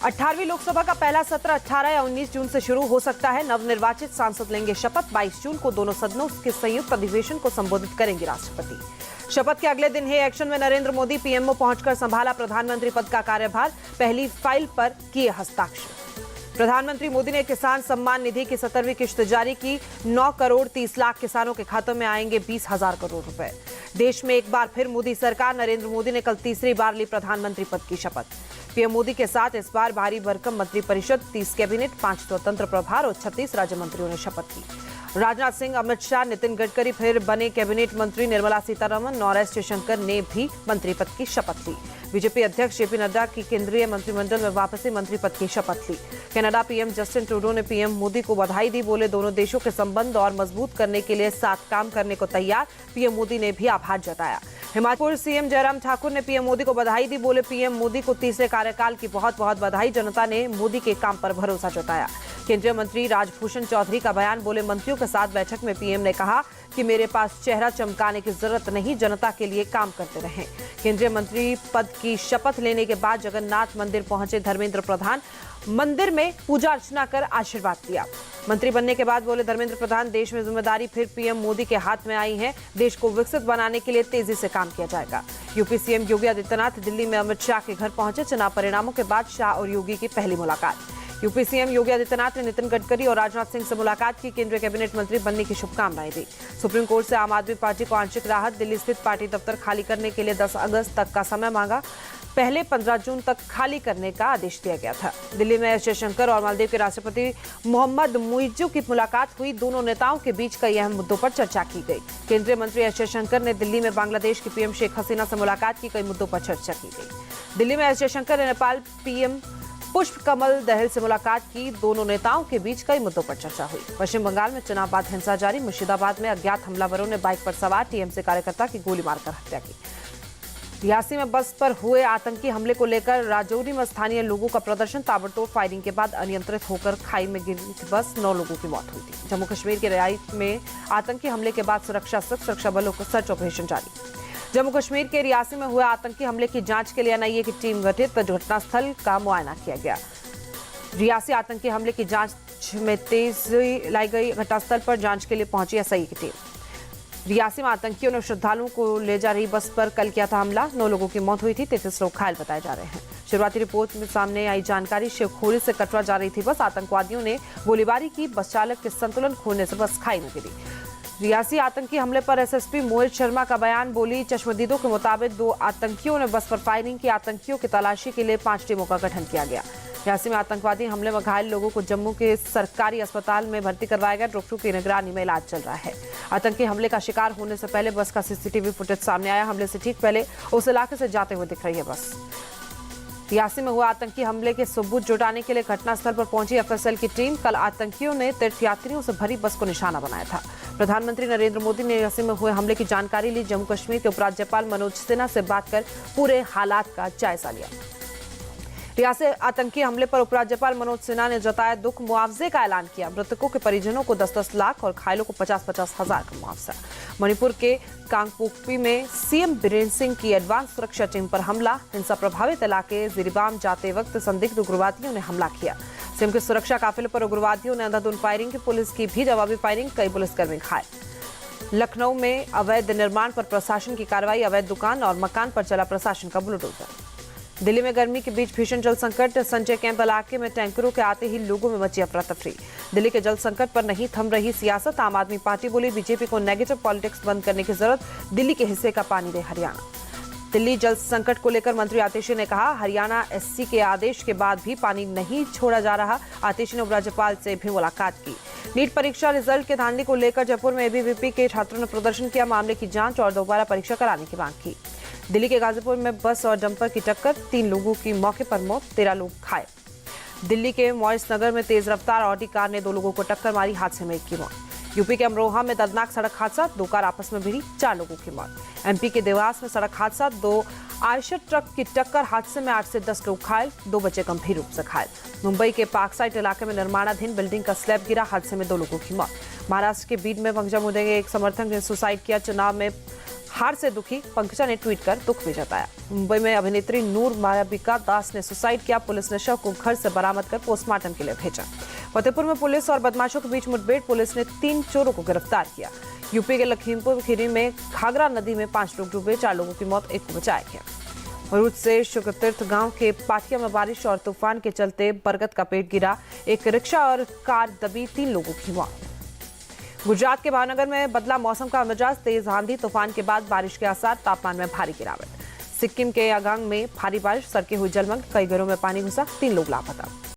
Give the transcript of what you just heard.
18वीं लोकसभा का पहला सत्र 18 या 19 जून से शुरू हो सकता है। नवनिर्वाचित सांसद लेंगे शपथ। 22 जून को दोनों सदनों के संयुक्त अधिवेशन को संबोधित करेंगे राष्ट्रपति। शपथ के अगले दिन है एक्शन में नरेंद्र मोदी पीएमओ पहुंचकर संभाला प्रधानमंत्री पद का कार्यभार। पहली फाइल पर किए हस्ताक्षर। प्रधानमंत्री मोदी ने किसान सम्मान निधि की 17वीं किश्त जारी की। 9 करोड़ 30 लाख किसानों के खातों में आएंगे 20,000 करोड़ रुपए। देश में एक बार फिर मोदी सरकार। नरेंद्र मोदी ने कल तीसरी बार ली प्रधानमंत्री पद की शपथ। पीएम मोदी के साथ इस बार भारी भरकम मंत्रिपरिषद, 30 कैबिनेट, 5 स्वतंत्र प्रभार और 36 राज्य मंत्रियों ने शपथ ली। राजनाथ सिंह, अमित शाह, नितिन गडकरी फिर बने कैबिनेट मंत्री। निर्मला सीतारमण और एस जयशंकर ने भी मंत्री पद की शपथ ली। बीजेपी अध्यक्ष जेपी नड्डा की केंद्रीय मंत्रिमंडल में वापसी, मंत्री पद की शपथ ली। कनाडा पीएम जस्टिन ट्रूडो ने पीएम मोदी को बधाई दी। बोले दोनों देशों के संबंध और मजबूत करने के लिए साथ काम करने को तैयार। पीएम मोदी ने भी आभार जताया। हिमाचल सीएम जयराम ठाकुर ने पीएम मोदी को बधाई दी। बोले पीएम मोदी को तीसरे कार्यकाल की बहुत बहुत बधाई। जनता ने मोदी के काम पर भरोसा जताया। केंद्रीय मंत्री राजभूषण चौधरी का बयान। बोले मंत्रियों के साथ बैठक में पीएम ने कहा कि मेरे पास चेहरा चमकाने की जरूरत नहीं, जनता के लिए काम करते रहें। केंद्रीय मंत्री पद की शपथ लेने के बाद जगन्नाथ मंदिर पहुंचे धर्मेंद्र प्रधान। मंदिर में पूजा अर्चना कर आशीर्वाद दिया। मंत्री बनने के बाद बोले धर्मेंद्र प्रधान, देश में जिम्मेदारी फिर पीएम मोदी के हाथ में आई है। देश को विकसित बनाने के लिए तेजी से काम किया जाएगा। यूपी सीएम योगी आदित्यनाथ दिल्ली में अमित शाह के घर पहुंचे। चुनाव परिणामों के बाद शाह और योगी की पहली मुलाकात। यूपी सीएम योगी आदित्यनाथ ने नितिन गडकरी और राजनाथ सिंह से मुलाकात की। केंद्रीय कैबिनेट मंत्री बनने की शुभकामनाएं दी। सुप्रीम कोर्ट से आम आदमी पार्टी को आंशिक राहत। दिल्ली स्थित पार्टी दफ्तर खाली करने के लिए 10 अगस्त तक का समय मांगा। पहले 15 जून तक खाली करने का आदेश दिया गया था। दिल्ली में एस जयशंकर और मालदीव के राष्ट्रपति मोहम्मद मुइज्जू की मुलाकात हुई। दोनों नेताओं के बीच कई अहम मुद्दों पर चर्चा की गई। केंद्रीय मंत्री एस जयशंकर ने दिल्ली में बांग्लादेश की पीएम शेख हसीना से मुलाकात की। कई मुद्दों पर चर्चा की गई। दिल्ली में एस जयशंकर ने नेपाल पीएम पुष्प कमल दहल से मुलाकात की। दोनों नेताओं के बीच कई मुद्दों पर चर्चा हुई। पश्चिम बंगाल में चुनाव बाद हिंसा जारी। मुर्शिदाबाद में अज्ञात हमलावरों ने बाइक पर सवार टीएमसी कार्यकर्ता की गोली मारकर हत्या की। रियासी में बस पर हुए आतंकी हमले को लेकर राजौरी में स्थानीय लोगों का प्रदर्शन। ताबड़तोड़ फायरिंग के बाद अनियंत्रित होकर खाई में गिरी बस। 9 लोगों की मौत हुई थी। जम्मू कश्मीर के रियासी में आतंकी हमले के बाद सुरक्षा बलों का सर्च ऑपरेशन जारी। जम्मू कश्मीर के रियासी में हुए आतंकी हमले की जांच के लिए एनआईए की टीम गठित। घटनास्थल का मुआयना किया गया। रियासी आतंकी हमले की जांच में तेजी लाई गई। घटनास्थल पर जांच के लिए पहुंची एसआईए की टीम। रियासी में आतंकियों ने श्रद्धालुओं को ले जा रही बस पर कल किया था हमला। 9 लोगों की मौत हुई थी। 33 लोग घायल बताए जा रहे हैं। शुरुआती रिपोर्ट में सामने आई जानकारी, शिवखोरी से कटरा जा रही थी बस। आतंकवादियों ने गोलीबारी की। बस चालक के संतुलन खोने से बस खाई में गिरी। रियासी आतंकी हमले पर एसएसपी मोहित शर्मा का बयान। बोली चश्मदीदों के मुताबिक 2 आतंकियों ने बस पर फायरिंग की। आतंकियों की तलाशी के लिए 5 टीमों का गठन किया गया। रियासी में आतंकवादी हमले में घायल लोगों को जम्मू के सरकारी अस्पताल में भर्ती करवाया गया। डॉक्टरों की निगरानी में इलाज चल रहा है। आतंकी हमले का शिकार होने से पहले बस का सीसीटीवी फुटेज सामने आया। हमले से ठीक पहले उस इलाके से जाते हुए दिख रही है बस। रियासी में हुआ आतंकी हमले के सबूत जुटाने के लिए घटनास्थल पर पहुंची एफएसएल की टीम। कल आतंकियों ने तीर्थयात्रियों से भरी बस को निशाना बनाया था। प्रधानमंत्री नरेंद्र मोदी ने रियासी में हुए हमले की जानकारी ली। जम्मू कश्मीर के उपराज्यपाल मनोज सिन्हा से बात कर पूरे हालात का जायजा लिया। रियासी आतंकी हमले पर उपराज्यपाल मनोज सिन्हा ने जताया दुख। मुआवजे का ऐलान किया। मृतकों के परिजनों को 10-10 लाख और घायलों को 50-50 हजार का मुआवजा। मणिपुर के कांगपोकपी में सीएम बीरेन सिंह की एडवांस सुरक्षा टीम पर हमला। हिंसा प्रभावित इलाके जिरीबाम जाते वक्त संदिग्ध उग्रवादियों ने हमला किया। सीएम के सुरक्षा काफिले पर उग्रवादियों ने अंधाधुंध फायरिंग की। पुलिस की भी जवाबी फायरिंग। कई पुलिसकर्मी घायल। लखनऊ में अवैध निर्माण पर प्रशासन की कार्रवाई। अवैध दुकान और मकान पर चला प्रशासन का बुलडोजर। दिल्ली में गर्मी के बीच भीषण जल संकट। संजय कैंप इलाके में टैंकरों के आते ही लोगों में मची अफरा तफरी। दिल्ली के जल संकट पर नहीं थम रही सियासत। आम आदमी पार्टी बोली बीजेपी को नेगेटिव पॉलिटिक्स बंद करने की जरूरत। दिल्ली के हिस्से का पानी दे हरियाणा। दिल्ली जल संकट को लेकर मंत्री आतिशी ने कहा हरियाणा एससी के आदेश के बाद भी पानी नहीं छोड़ा जा रहा। आतिशी ने उपराज्यपाल से भी मुलाकात की। नीट परीक्षा रिजल्ट के धांधली को लेकर जयपुर में एबीवीपी के छात्रों ने प्रदर्शन किया। मामले की जांच और दोबारा परीक्षा कराने की मांग की। दिल्ली के गाजीपुर में बस और डंपर की टक्कर। 3 लोगों की मौके पर मौत, 13 लोग घायल। दिल्ली के मॉइस नगर में तेज रफ्तार ऑडी कार ने 2 लोगों को टक्कर मारी। हादसे में 1 की मौत। यूपी के अमरोहा में दर्दनाक सड़क हादसा। 2 कार आपस में भिड़ी, 4 लोगों की मौत। एमपी के देवास में सड़क हादसा। 2 आयशर ट्रक की टक्कर। हादसे में 8 से 10 लोग घायल। 2 बच्चे गंभीर रूप से घायल। मुंबई के पार्कसाइड इलाके में निर्माणाधीन बिल्डिंग का स्लैब गिरा। हादसे में 2 लोगों की मौत। महाराष्ट्र के बीड में पंकजा मुंडे के एक समर्थक ने सुसाइड किया। चुनाव में हार से दुखी पंकजा ने ट्वीट कर दुख भी जताया। मुंबई में अभिनेत्री नूर मायाबिका दास ने सुसाइड किया। पुलिस ने शव को घर से बरामद कर पोस्टमार्टम के लिए भेजा। फतेहपुर में पुलिस और बदमाशों के बीच मुठभेड़। पुलिस ने 3 चोरों को गिरफ्तार किया। यूपी के लखीमपुर खीरी में घाघरा नदी में 5 लोग डूबे, 4 लोगों की मौत, 1 को बचाया गया। भरूच से शुक्रतीर्थ गांव के पाटिया में बारिश और तूफान के चलते बरगद का पेड़ गिरा, एक रिक्शा और कार दबी, 3 लोगों की मौत। गुजरात के भावनगर में बदला मौसम का मिजाज, तेज आंधी तूफान के बाद बारिश के आसार, तापमान में भारी गिरावट। सिक्किम के यागांग में भारी बारिश, सड़कें हुई जलमग्न, कई घरों में पानी घुसा, 3 लोग लापता।